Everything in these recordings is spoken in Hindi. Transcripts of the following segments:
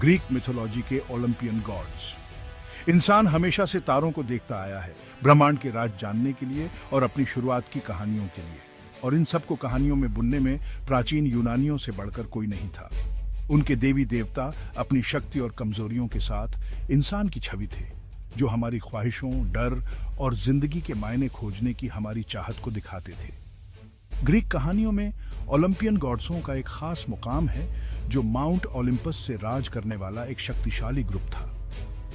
ग्रीक मिथोलॉजी के ओलंपियन गॉड्स। इंसान हमेशा से तारों को देखता आया है, ब्रह्मांड के राज जानने के लिए और अपनी शुरुआत की कहानियों के लिए। और इन सबको कहानियों में बुनने में प्राचीन यूनानियों से बढ़कर कोई नहीं था। उनके देवी देवता अपनी शक्ति और कमजोरियों के साथ इंसान की छवि थे, जो हमारी ख्वाहिशों, डर और जिंदगी के मायने खोजने की हमारी चाहत को दिखाते थे। ग्रीक कहानियों में ओलंपियन गॉड्सों का एक खास मुकाम है, जो माउंट ओलंपस से राज करने वाला एक शक्तिशाली ग्रुप था।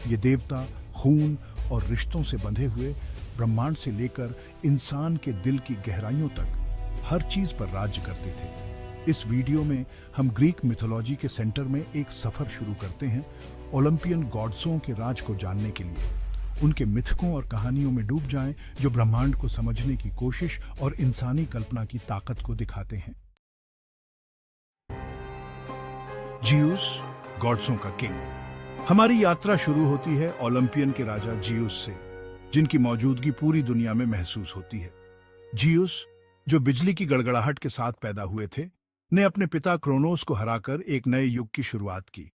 ये देवता खून और रिश्तों से बंधे हुए ब्रह्मांड से लेकर इंसान के दिल की गहराइयों तक हर चीज पर राज्य करते थे। इस वीडियो में हम ग्रीक मिथोलॉजी के सेंटर में एक सफर शुरू करते हैं, ओलंपियन गॉड्सों के राज को जानने के लिए। उनके मिथकों और कहानियों में डूब जाएं, जो ब्रह्मांड को समझने की कोशिश और इंसानी कल्पना की ताकत को दिखाते हैं। जियूस, गॉड्सों का किंग। हमारी यात्रा शुरू होती है ओलंपियन के राजा जियूस से, जिनकी मौजूदगी पूरी दुनिया में महसूस होती है। जियूस, जो बिजली की गड़गड़ाहट के साथ पैदा हुए थे, ने अपने पिता क्रोनोस को हराकर एक नए युग की शुरुआत की।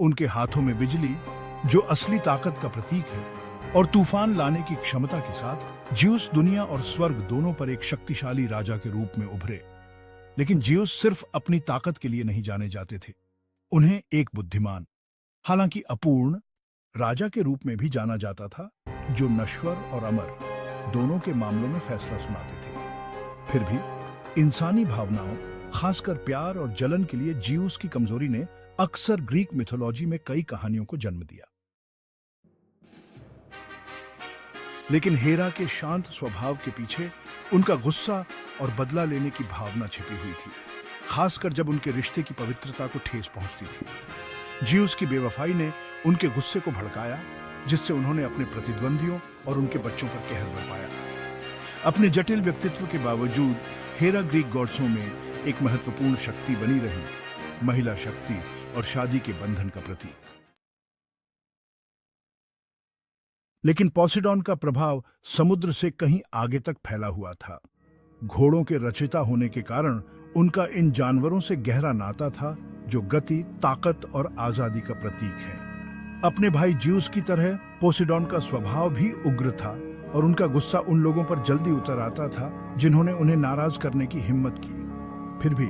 उनके हाथों में बिजली, जो असली ताकत का प्रतीक है, और तूफान लाने की क्षमता के साथ जियूस दुनिया और स्वर्ग दोनों पर एक शक्तिशाली राजा के रूप में उभरे। लेकिन जियूस सिर्फ अपनी ताकत के लिए नहीं जाने जाते थे। उन्हें एक बुद्धिमान, हालांकि अपूर्ण, राजा के रूप में भी जाना जाता था, जो नश्वर और अमर दोनों के मामलों में फैसला सुनाते थे। फिर भी इंसानी भावनाओं, खासकर प्यार और जलन के लिए जियूस की कमजोरी ने अक्सर ग्रीक मिथोलॉजी में कई कहानियों को जन्म दिया। लेकिन हेरा के शांत स्वभाव के पीछे उनका गुस्सा और बदला लेने की भावना छिपी हुई थी, खासकर जब उनके रिश्ते की पवित्रता को ठेस पहुंचती थी। जियूस की बेवफाई ने उनके गुस्से को भड़काया, जिससे उन्होंने अपने प्रतिद्वंदियों और उनके बच्चों पर कहर बरपाया। अपने जटिल व्यक्तित्व के बावजूद हेरा ग्रीक गॉड्सों में एक महत्वपूर्ण शक्ति बनी रही, महिला शक्ति और शादी के बंधन का प्रतीक। लेकिन पोसेडॉन का प्रभाव समुद्र से कहीं आगे तक फैला हुआ था। घोड़ों के रचयिता होने के कारण उनका इन जानवरों से गहरा नाता था, जो गति, ताकत और आजादी का प्रतीक है। अपने भाई जियूस की तरह पोसेडॉन का स्वभाव भी उग्र था, और उनका गुस्सा उन लोगों पर जल्दी उतर आता था जिन्होंने उन्हें नाराज करने की हिम्मत की। फिर भी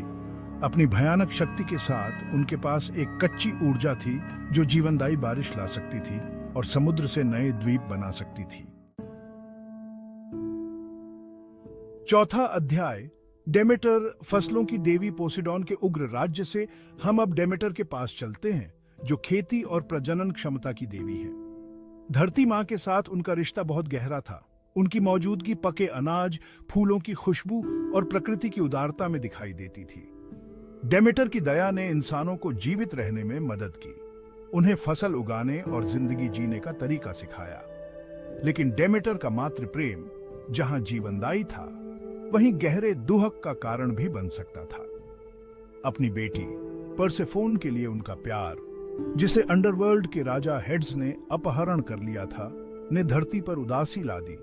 अपनी भयानक शक्ति के साथ उनके पास एक कच्ची ऊर्जा थी, जो जीवनदायी बारिश ला सकती थी और समुद्र से नए द्वीप बना सकती थी। चौथा अध्याय, डेमेटर, फसलों की देवी पोसेडॉन के उग्र राज्य से हम अब डेमेटर के पास चलते हैं, जो खेती और प्रजनन क्षमता की देवी है। धरती मां के साथ उनका रिश्ता बहुत गहरा था। उनकी मौजूदगी पके अनाज, फूलों की खुशबू और प्रकृति की उदारता में दिखाई देती थी। डेमेटर की दया ने इंसानों को जीवित रहने में मदद की, उन्हें फसल उगाने और जिंदगी जीने का तरीका सिखाया। लेकिन डेमेटर का मातृ प्रेम जहां जीवनदायी था, वहीं गहरे दुहक का कारण भी बन सकता था। अपनी बेटी परसेफोन के लिए उनका प्यार, जिसे अंडरवर्ल्ड के राजा हेड्स ने अपहरण कर लिया था, ने धरती पर उदासी ला दी।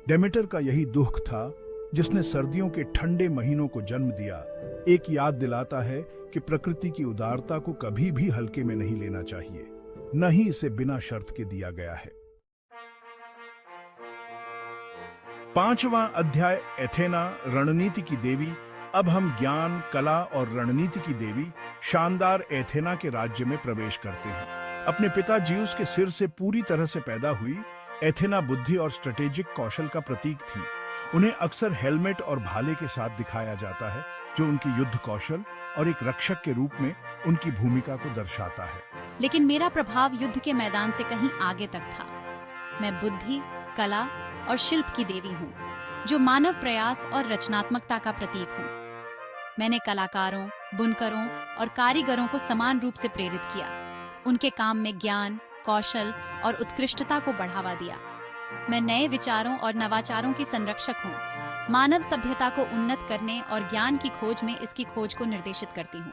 डेमेटर का यही दुख था जिसने सर्दियों के ठंडे महीनों को जन्म दिया। एक याद दिलाता है कि प्रकृति की उदारता को कभी भी हल्के में नहीं लेना चाहिए, न ही इसे बिना शर्त के दिया गया है। पांचवां अध्याय, एथेना, रणनीति की देवी। अब हम ज्ञान, कला और रणनीति की देवी शानदार एथेना के राज्य में प्रवेश करते हैं। अपने पिता जियूस के सिर से पूरी तरह से पैदा हुई एथेना बुद्धि और स्ट्रेटेजिक कौशल का प्रतीक थी। उन्हें अक्सर हेलमेट और भाले के साथ दिखाया जाता है, जो उनकी युद्ध कौशल और एक रक्षक के रूप में उनकी भूमिका को दर्शाता है। लेकिन मेरा प्रभाव युद्ध के मैदान से कहीं आगे तक था। मैं बुद्धि, कला और शिल्प की देवी हूँ, जो मानव प्रयास और रचनात्मकता का प्रतीक हूँ। मैंने कलाकारों, बुनकरों और कारीगरों को समान रूप से प्रेरित किया। उनके काम में ज्ञान, कौशल और उत्कृष्टता को बढ़ावा दिया। मैं नए विचारों और नवाचारों की संरक्षक हूँ। मानव सभ्यता को उन्नत करने और ज्ञान की खोज में इसकी खोज को निर्देशित करती हूँ।